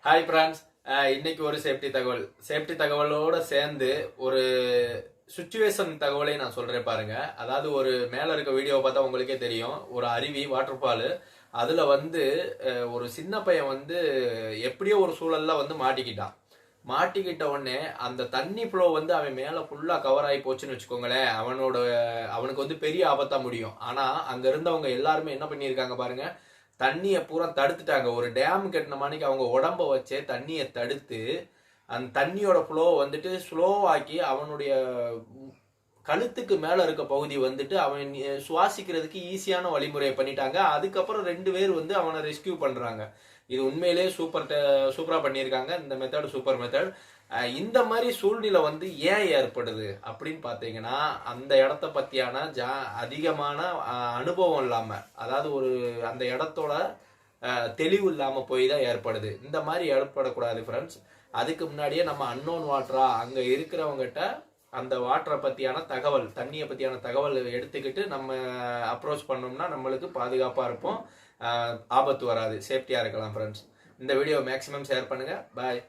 Hi friends. இன்னைக்கு ஒரு safety தகவலோட சேர்ந்து ஒரு சுச்சுவேஷன் தகவலை நான் சொல்றேன் பாருங்க. அதாவது ஒரு மேல இருக்க வீடியோவை பார்த்தா உங்களுக்கே தெரியும். ஒரு அருவி வாட்டர் ஃபால், அதுல ஒரு சின்ன பையன் எப்படியோ ஒரு சூழல்ல மாட்டிக்கிட்டான். மாட்டிக்கிட்ட உடனே அந்த தண்ணி ஃப்ளோ அவன் மேல ஃபுல்லா கவர் ஆகி போச்சுன்னு வச்சுக்கோங்களேன், அவனுக்கு பெரிய ஆபத்தா முடியும். ஆனா அங்க இருந்தவங்க எல்லாருமே என்ன பண்ணியிருக்காங்க பாருங்க, தண்ணியை பூரா தடுத்துட்டாங்க. ஒரு டேம் கட்டின மாணிக்கு அவங்க உடம்ப வச்சே தண்ணியை தடுத்து அந்த தண்ணியோட ஃப்ளோ ஸ்லோவாக்கி அவனுடைய கழுத்துக்கு மேல இருக்க பகுதி அவன் சுவாசிக்கிறதுக்கு ஈஸியான வழிமுறையை பண்ணிட்டாங்க. அதுக்கப்புறம் 2 பேர் அவனை ரெஸ்கியூ பண்றாங்க. இது உண்மையிலே சூப்பரா பண்ணியிருக்காங்க. இந்த மெத்தட் சூப்பர் மெத்தட். இந்த மாதிரி சூழ்நிலை ஏன் ஏற்படுது அப்படின்னு பாத்தீங்கன்னா, அந்த இடத்த பத்தியான அதிகமான அனுபவம் இல்லாம, அதாவது அந்த இடத்தோட தெளிவு இல்லாம போய் தான் ஏற்படுது. இந்த மாதிரி ஏற்படக்கூடாது ஃப்ரெண்ட்ஸ். அதுக்கு முன்னாடியே நம்ம அன்னோன் வாட்டரா அங்க இருக்கிறவங்ககிட்ட அந்த வாட்டரை பத்தியான தகவல், தண்ணியை பத்தியான தகவல் எடுத்துக்கிட்டு நம்ம அப்ரோச் பண்ணோம்னா நம்மளுக்கு பாதுகாப்பா இருப்போம். ஆபத்து வராது, சேஃப்டியா இருக்கலாம் ஃப்ரெண்ட்ஸ். இந்த வீடியோ மேக்ஸிமம் ஷேர் பண்ணுங்க. பாய்.